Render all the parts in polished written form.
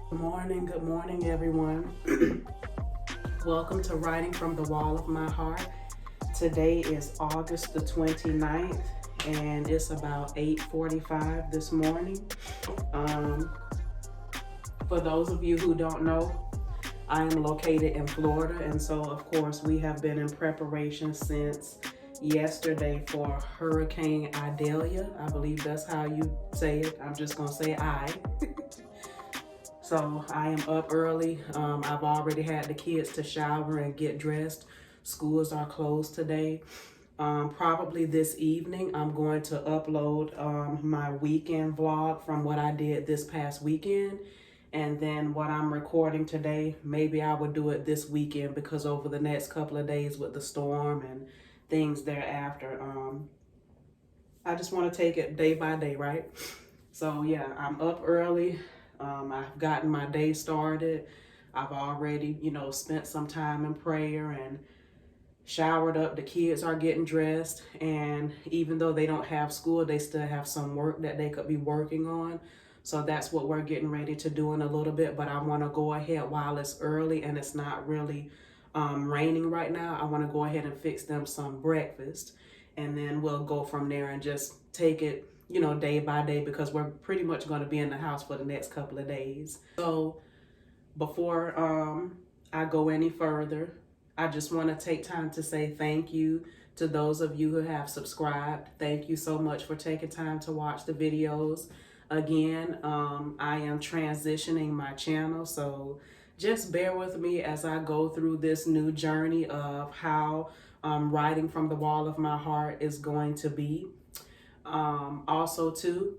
Good morning, everyone. Welcome to Writing from the Wall of My Heart. Today is August the 29th, and it's about 8:45 this morning. For those of you who don't know, I am located in Florida, and so of course we have been in preparation since yesterday for Hurricane Idalia. I believe that's how you say it. I'm just gonna say I. So I am up early. I've already had the kids to shower and get dressed. Schools are closed today. Probably this evening, I'm going to upload my weekend vlog from what I did this past weekend. And then what I'm recording today, maybe I would do it this weekend because over the next couple of days with the storm and things thereafter, I just want to take it day by day, right? So yeah, I'm up early. I've gotten my day started. I've already, spent some time in prayer and showered up. The kids are getting dressed. And even though they don't have school, they still have some work that they could be working on. So that's what we're getting ready to do in a little bit. But I want to go ahead while it's early and it's not really raining right now. I want to go ahead and fix them some breakfast. And then we'll go from there and just take it day by day because we're pretty much going to be in the house for the next couple of days. So before I go any further, I just want to take time to say thank you to those of you who have subscribed. Thank you so much for taking time to watch the videos. Again, I am transitioning my channel, so just bear with me as I go through this new journey of how writing from the wall of my heart is going to be. Also too,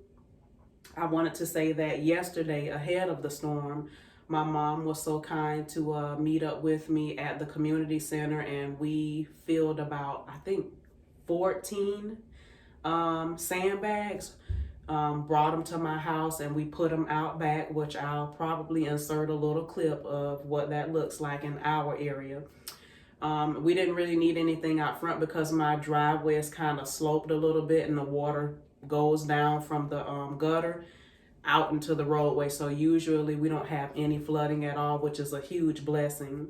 I wanted to say that yesterday ahead of the storm, my mom was so kind to meet up with me at the community center, and we filled about, I think, 14 sandbags, brought them to my house, and we put them out back, which I'll probably insert a little clip of what that looks like in our area. We didn't really need anything out front because my driveway is kind of sloped a little bit and the water goes down from the gutter out into the roadway. So usually we don't have any flooding at all, which is a huge blessing.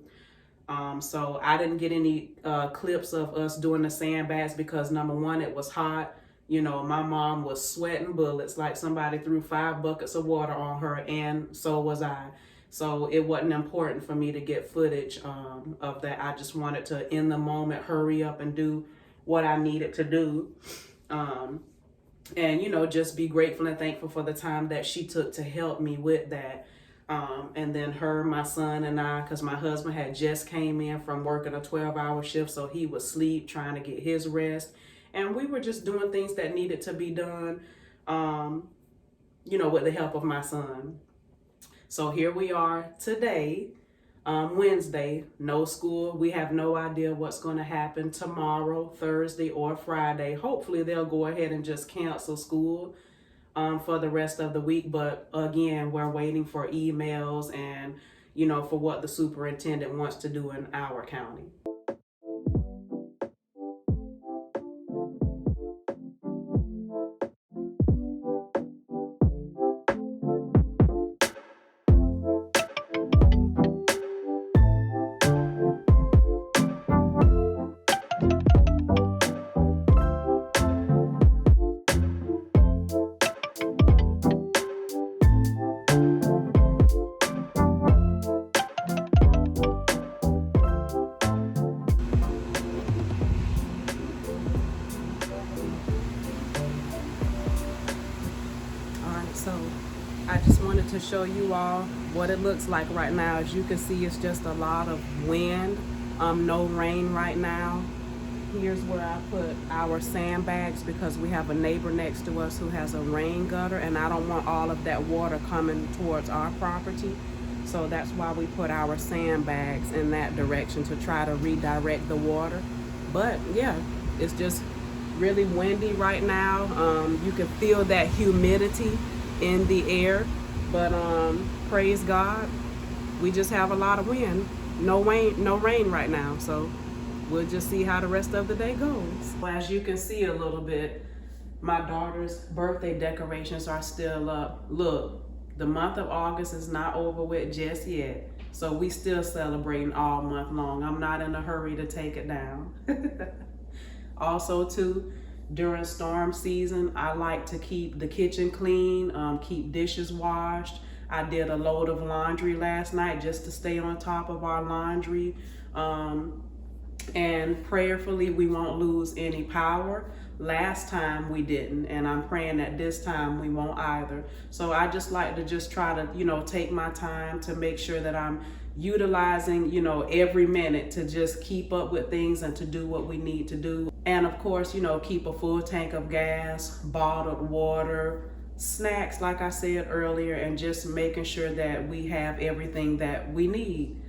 So I didn't get any clips of us doing the sandbags because number one, it was hot. My mom was sweating bullets like somebody threw 5 buckets of water on her, and so was I. So it wasn't important for me to get footage of that. I just wanted to, in the moment, hurry up and do what I needed to do. And, just be grateful and thankful for the time that she took to help me with that. And then her, my son, and I, because my husband had just came in from working a 12-hour shift, so he was asleep trying to get his rest. And we were just doing things that needed to be done, with the help of my son. So here we are today, Wednesday, no school. We have no idea what's going to happen tomorrow, Thursday, or Friday. Hopefully they'll go ahead and just cancel school for the rest of the week. But again, we're waiting for emails and, for what the superintendent wants to do in our county. So I just wanted to show you all what it looks like right now. As you can see, it's just a lot of wind, no rain right now. Here's where I put our sandbags because we have a neighbor next to us who has a rain gutter, and I don't want all of that water coming towards our property. So that's why we put our sandbags in that direction to try to redirect the water. But yeah, it's just really windy right now. You can feel that humidity in the air, but praise God, we just have a lot of wind. No rain right now, so we'll just see how the rest of the day goes. As you can see a little bit, my daughter's birthday decorations are still up. Look, The month of August is not over with just yet. So we still celebrating all month long. I'm not in a hurry to take it down. Also too, during storm season, I like to keep the kitchen clean, keep dishes washed. I did a load of laundry last night just to stay on top of our laundry. And prayerfully, we won't lose any power. Last time we didn't, and I'm praying that this time we won't either. So I just like to just try to, take my time to make sure that I'm utilizing, every minute to just keep up with things and to do what we need to do. And of course, keep a full tank of gas, bottled water, snacks, like I said earlier, and just making sure that we have everything that we need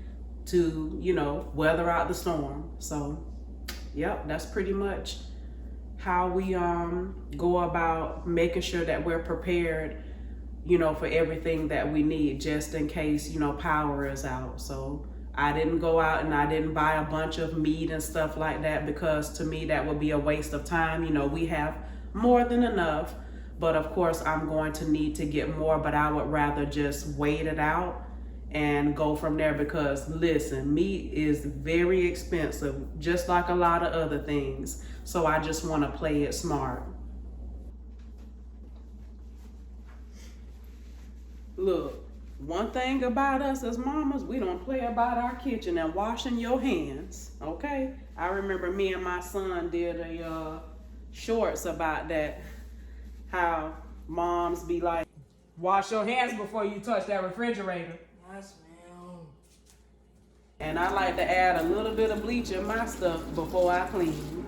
to, weather out the storm. So, yep, that's pretty much how we go about making sure that we're prepared, for everything that we need, just in case, power is out. So I didn't go out and I didn't buy a bunch of meat and stuff like that, because to me that would be a waste of time. We have more than enough, but of course I'm going to need to get more, but I would rather just wait it out and go from there, because listen, meat is very expensive, just like a lot of other things. So I just want to play it smart. Look, one thing about us as mamas, we don't play about our kitchen and washing your hands, okay? I remember me and my son did a shorts about that, how moms be like, wash your hands before you touch that refrigerator. Yes, ma'am. And I like to add a little bit of bleach in my stuff before I clean.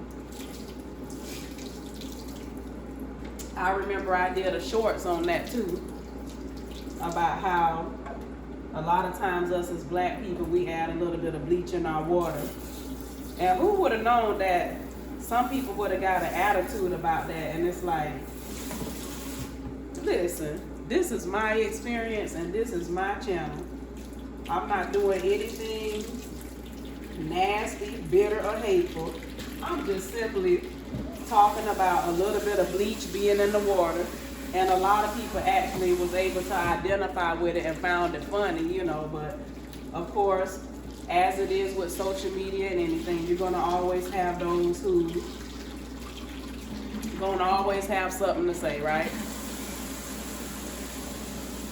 I remember I did a shorts on that too, about how a lot of times us as black people, we add a little bit of bleach in our water. And who would have known that some people would have got an attitude about that? And it's like, listen, this is my experience and this is my channel. I'm not doing anything nasty, bitter, or hateful. I'm just simply talking about a little bit of bleach being in the water, and a lot of people actually was able to identify with it and found it funny, but of course, as it is with social media and anything, you're gonna always have those who gonna always have something to say, right?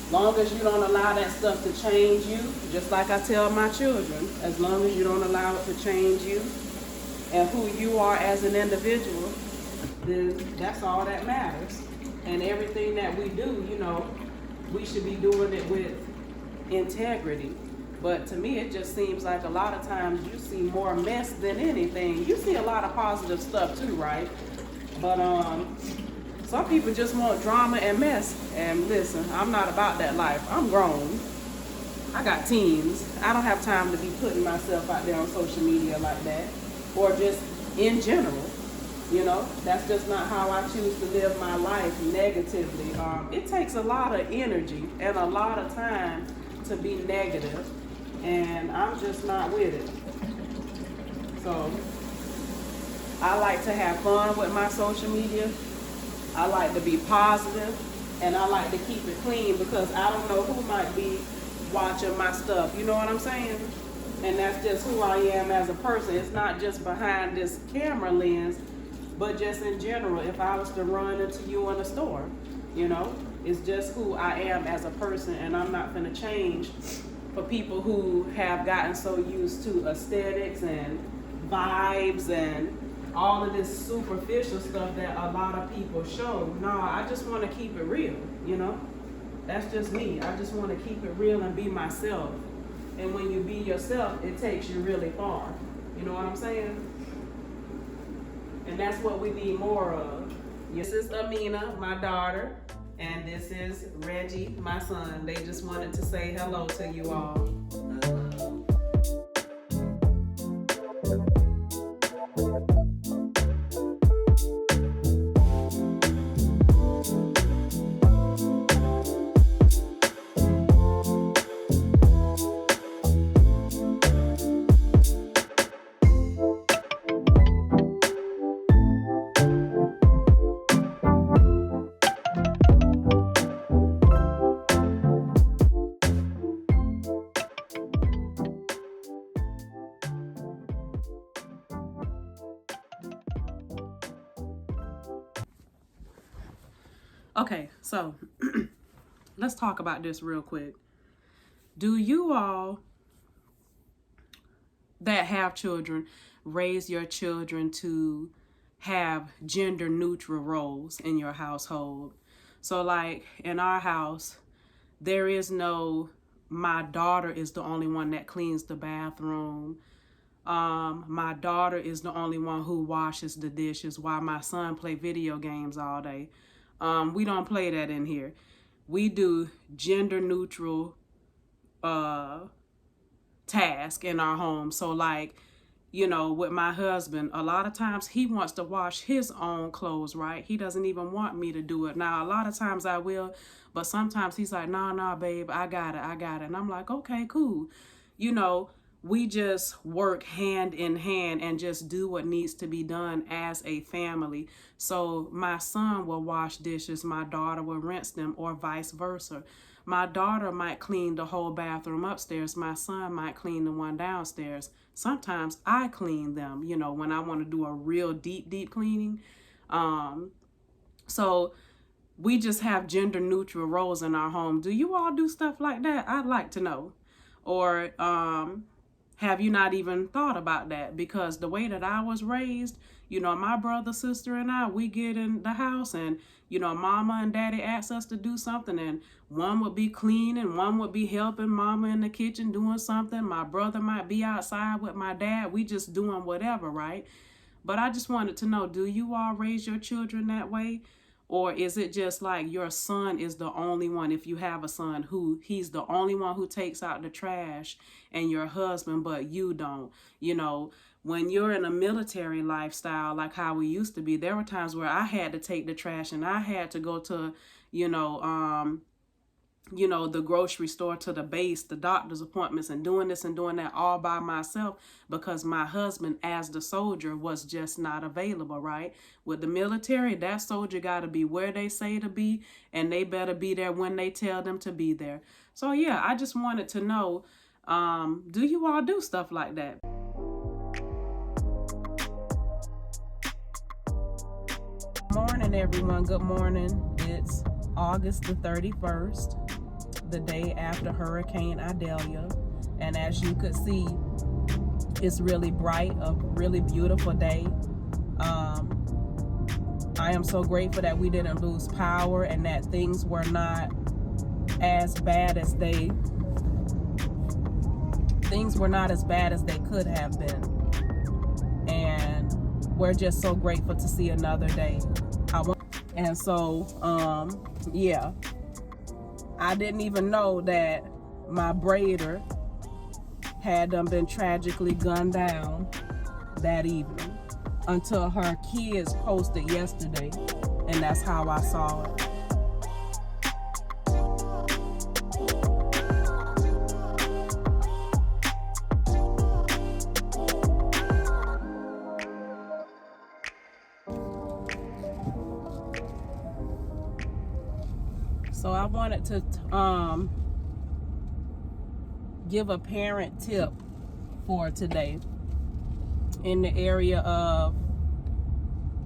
Long as you don't allow that stuff to change you, just like I tell my children, as long as you don't allow it to change you and who you are as an individual, then that's all that matters. And everything that we do, we should be doing it with integrity. But to me, it just seems like a lot of times you see more mess than anything. You see a lot of positive stuff too, right? But some people just want drama and mess. And listen, I'm not about that life. I'm grown. I got teens. I don't have time to be putting myself out there on social media like that, or just in general. That's just not how I choose to live my life negatively. It takes a lot of energy and a lot of time to be negative, and I'm just not with it. So I like to have fun with my social media. I like to be positive, and I like to keep it clean, because I don't know who might be watching my stuff. You know what I'm saying? And that's just who I am as a person. It's not just behind this camera lens, but just in general. If I was to run into you in a store, it's just who I am as a person, and I'm not gonna change for people who have gotten so used to aesthetics and vibes and all of this superficial stuff that a lot of people show. No, I just want to keep it real, That's just me. I just want to keep it real and be myself. And when you be yourself, it takes you really far. You know what I'm saying? And that's what we need more of. This is Amina, my daughter, and this is Reggie, my son. They just wanted to say hello to you all. So let's talk about this real quick. Do you all that have children raise your children to have gender neutral roles in your household? So like in our house, there is no, my daughter is the only one that cleans the bathroom. My daughter is the only one who washes the dishes while my son play video games all day. We don't play that in here. We do gender neutral task in our home. So like, you know, with my husband, a lot of times he wants to wash his own clothes, right? He doesn't even want me to do it. Now, a lot of times I will, but sometimes he's like, nah, babe, I got it. And I'm like, okay, cool. You know, we just work hand in hand and just do what needs to be done as a family. So my son will wash dishes, my daughter will rinse them, or vice versa. My daughter might clean the whole bathroom upstairs. My son might clean the one downstairs. Sometimes I clean them, you know, when I want to do a real deep cleaning. So we just have gender neutral roles in our home. Do you all do stuff like that? I'd like to know. Or have you not even thought about that? Because the way that I was raised, you know, my brother, sister, and I, we get in the house and, you know, mama and daddy ask us to do something, and one would be cleaning, one would be helping mama in the kitchen doing something. My brother might be outside with my dad. We just doing whatever, right? But I just wanted to know, do you all raise your children that way? Or is it just like your son is the only one, if you have a son, who he's the only one who takes out the trash, and your husband, but you don't? You know, when you're in a military lifestyle, like how we used to be, there were times where I had to take the trash and I had to go to, the grocery store, to the base, the doctor's appointments, and doing this and doing that all by myself, because my husband, as the soldier, was just not available, right? With the military, that soldier got to be where they say to be, and they better be there when they tell them to be there. So yeah, I just wanted to know, do you all do stuff like that? Morning, everyone. Good morning. It's August the 31st, the day after Hurricane Idalia. And as you could see, it's really bright, a really beautiful day. I am so grateful that we didn't lose power and that things were not as bad as they could have been. And we're just so grateful to see another day. And so, yeah, I didn't even know that my braider had been tragically gunned down that evening until her kids posted yesterday, and that's how I saw it. So I wanted to give a parent tip for today in the area of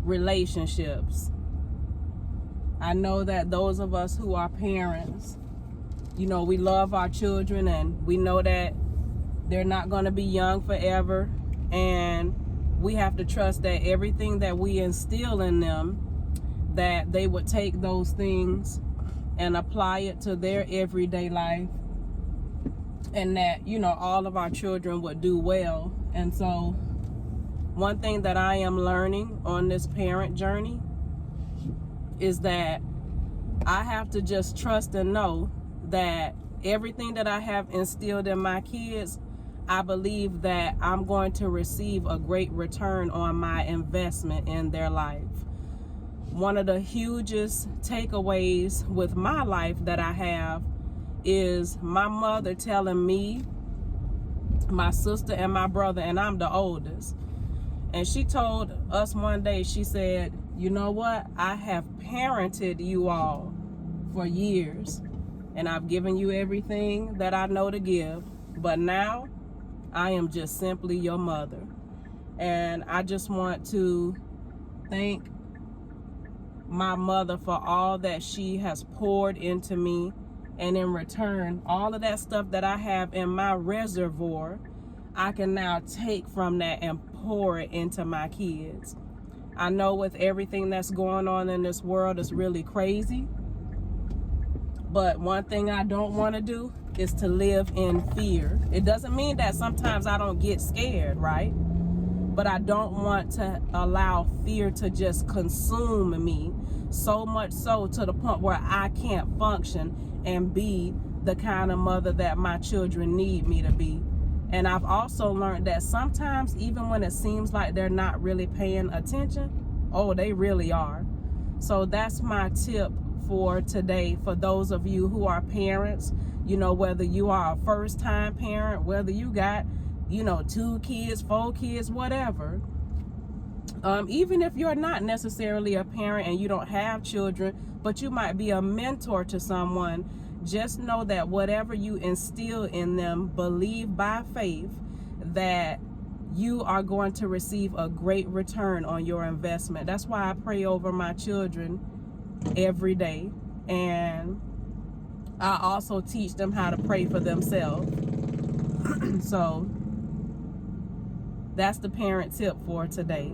relationships. I know that those of us who are parents, you know, we love our children, and we know that they're not going to be young forever, and we have to trust that everything that we instill in them, that they would take those things and apply it to their everyday life, and that, you know, all of our children would do well. And so one thing that I am learning on this parent journey is that I have to just trust and know that everything that I have instilled in my kids, I believe that I'm going to receive a great return on my investment in their life. One of the hugest takeaways with my life that I have is my mother telling me, my sister, and my brother, and I'm the oldest. And she told us one day, she said, you know what? I have parented you all for years, and I've given you everything that I know to give, but now I am just simply your mother. And I just want to thank my mother for all that she has poured into me. And in return, all of that stuff that I have in my reservoir, I can now take from that and pour it into my kids. I know with everything that's going on in this world, it's really crazy. But one thing I don't want to do is to live in fear. It doesn't mean that sometimes I don't get scared, right? But I don't want to allow fear to just consume me, so much so to the point where I can't function and be the kind of mother that my children need me to be. And I've also learned that sometimes, even when it seems like they're not really paying attention, oh, they really are. So that's my tip for today for those of you who are parents. You know, whether you are a first-time parent, whether you got, you know, 2 kids, 4 kids, whatever. Even if you're not necessarily a parent and you don't have children, but you might be a mentor to someone, just know that whatever you instill in them, believe by faith that you are going to receive a great return on your investment. That's why I pray over my children every day. And I also teach them how to pray for themselves. So that's the parent tip for today.